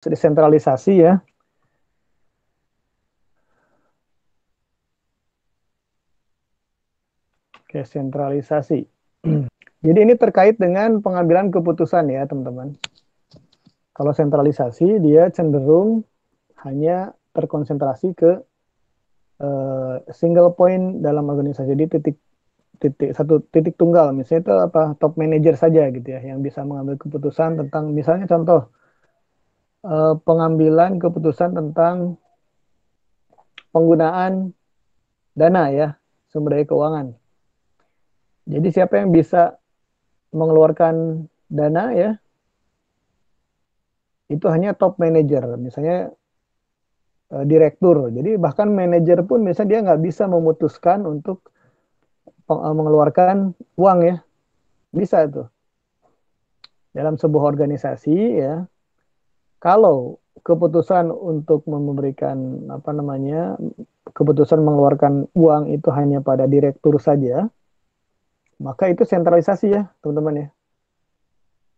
desentralisasi ya. Oke, sentralisasi. Jadi ini terkait dengan pengambilan keputusan ya, teman-teman. Kalau sentralisasi, dia cenderung hanya terkonsentrasi ke single point dalam organisasi. Jadi satu titik tunggal. Misalnya itu apa, top manager saja gitu ya, yang bisa mengambil keputusan tentang, misalnya contoh, pengambilan keputusan tentang penggunaan dana ya, sumber daya keuangan. Jadi siapa yang bisa mengeluarkan dana ya, itu hanya top manager, misalnya direktur. Jadi bahkan manajer pun misalnya dia nggak bisa memutuskan untuk mengeluarkan uang ya, bisa itu dalam sebuah organisasi ya. Kalau keputusan untuk memberikan apa namanya, keputusan mengeluarkan uang itu hanya pada direktur saja, maka itu sentralisasi ya, teman-teman ya.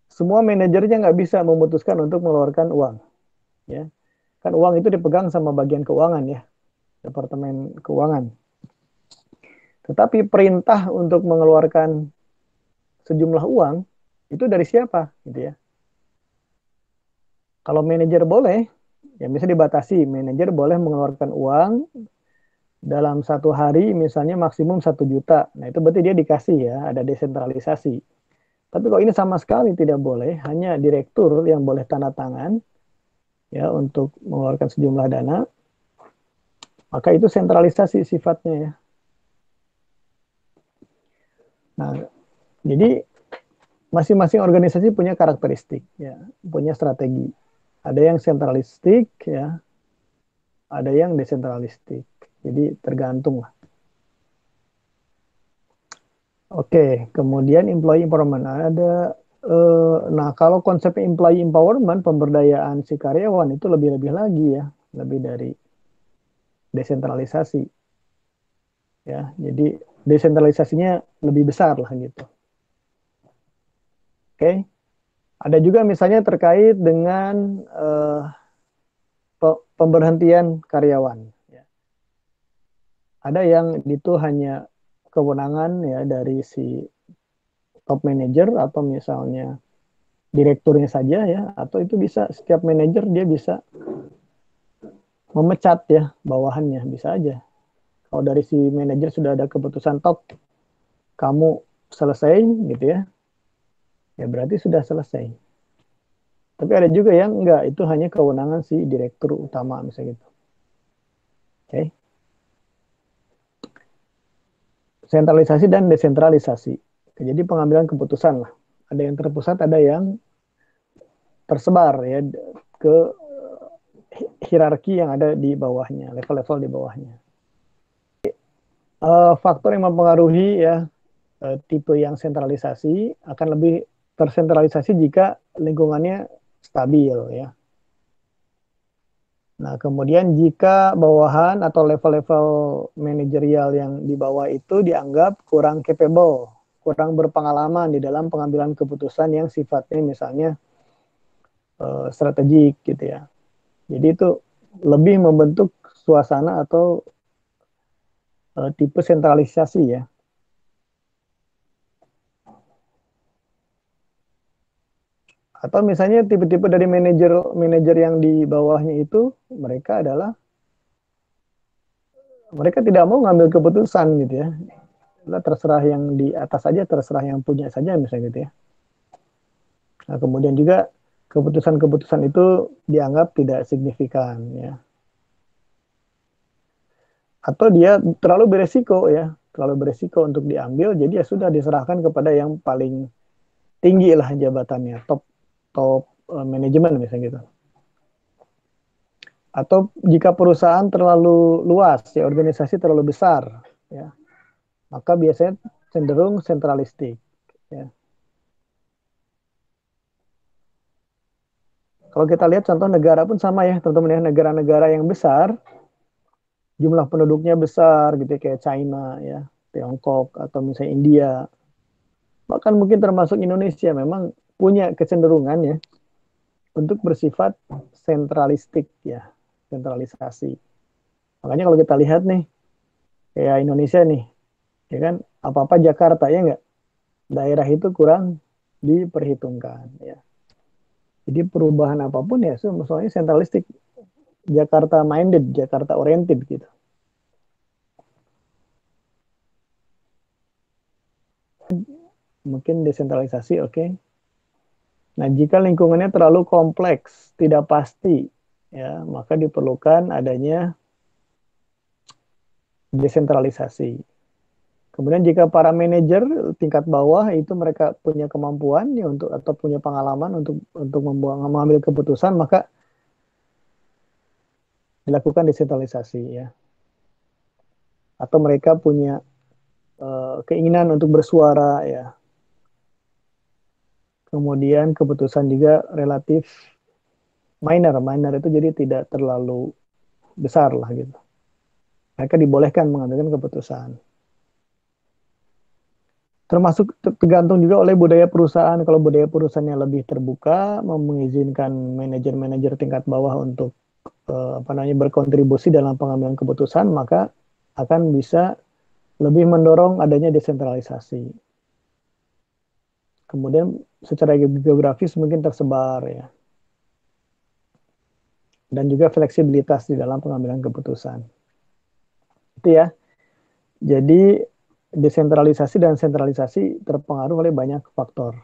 Semua manajernya nggak bisa memutuskan untuk mengeluarkan uang ya. Kan uang itu dipegang sama bagian keuangan ya, departemen keuangan. Tetapi perintah untuk mengeluarkan sejumlah uang itu dari siapa gitu ya. Kalau manajer boleh, ya bisa dibatasi, manajer boleh mengeluarkan uang dalam satu hari misalnya maksimum 1 juta. Nah itu berarti dia dikasih ya, ada desentralisasi. Tapi kalau ini sama sekali tidak boleh, hanya direktur yang boleh tanda tangan ya untuk mengeluarkan sejumlah dana, maka itu sentralisasi sifatnya ya. Nah, jadi masing-masing organisasi punya karakteristik ya, punya strategi. Ada yang sentralistik ya, ada yang desentralistik. Jadi tergantung lah. Oke, kemudian employee empowerment ada. Nah, kalau konsep employee empowerment, pemberdayaan si karyawan itu lebih-lebih lagi ya, lebih dari desentralisasi ya. Jadi desentralisasinya lebih besar lah gitu. Oke, ada juga misalnya terkait dengan pemberhentian karyawan. Ya. Ada yang itu hanya kewenangan ya dari si top manager atau misalnya direkturnya saja ya, atau itu bisa setiap manajer dia bisa memecat ya bawahannya, bisa aja. Kalau dari si manajer sudah ada keputusan top, kamu selesai gitu ya, ya berarti sudah selesai. Tapi ada juga yang enggak, itu hanya kewenangan si direktur utama misalnya gitu. Oke. Okay. Sentralisasi dan desentralisasi. Jadi pengambilan keputusan lah. Ada yang terpusat, ada yang tersebar ya ke hierarki yang ada di bawahnya, level-level di bawahnya. Faktor yang mempengaruhi ya tipe yang sentralisasi akan lebih tersentralisasi jika lingkungannya stabil ya. Nah, kemudian jika bawahan atau level-level manajerial yang di bawah itu dianggap kurang capable, kurang berpengalaman di dalam pengambilan keputusan yang sifatnya misalnya strategik gitu ya. Jadi itu lebih membentuk suasana atau tipe sentralisasi ya. Atau misalnya tipe-tipe dari manajer yang di bawahnya itu mereka adalah mereka tidak mau ngambil keputusan gitu ya. Terserah yang di atas saja, terserah yang punya saja misalnya gitu ya. Nah, kemudian juga keputusan-keputusan itu dianggap tidak signifikan ya. Atau dia terlalu beresiko ya, terlalu beresiko untuk diambil, jadi ya sudah diserahkan kepada yang paling tinggi lah jabatannya, top top manajemen misalnya gitu. Atau jika perusahaan terlalu luas, ya organisasi terlalu besar, ya, maka biasanya cenderung sentralistik. Ya. Kalau kita lihat contoh negara pun sama ya, teman-teman ya, negara-negara yang besar, jumlah penduduknya besar gitu ya, kayak China ya, Tiongkok atau misalnya India, bahkan mungkin termasuk Indonesia memang punya kecenderungan ya untuk bersifat sentralistik ya, sentralisasi. Makanya kalau kita lihat nih, kayak Indonesia nih, ya kan, apa-apa Jakarta ya nggak, daerah itu kurang diperhitungkan ya. Jadi perubahan apapun ya, soalnya sentralistik, Jakarta minded, Jakarta oriented gitu. Mungkin desentralisasi, oke. Okay. Nah, jika lingkungannya terlalu kompleks, tidak pasti, ya, maka diperlukan adanya desentralisasi. Kemudian jika para manajer tingkat bawah itu mereka punya kemampuan ya untuk atau punya pengalaman untuk mengambil keputusan, maka dilakukan desentralisasi ya. Atau mereka punya keinginan untuk bersuara ya. Kemudian keputusan juga relatif minor, minor itu jadi tidak terlalu besar lah gitu. Mereka dibolehkan mengambil keputusan. Termasuk tergantung juga oleh budaya perusahaan. Kalau budaya perusahaannya lebih terbuka, mengizinkan manajer-manajer tingkat bawah untuk apa namanya berkontribusi dalam pengambilan keputusan, maka akan bisa lebih mendorong adanya desentralisasi. Kemudian secara geografis mungkin tersebar ya, dan juga fleksibilitas di dalam pengambilan keputusan. Itu ya. Jadi desentralisasi dan sentralisasi terpengaruh oleh banyak faktor.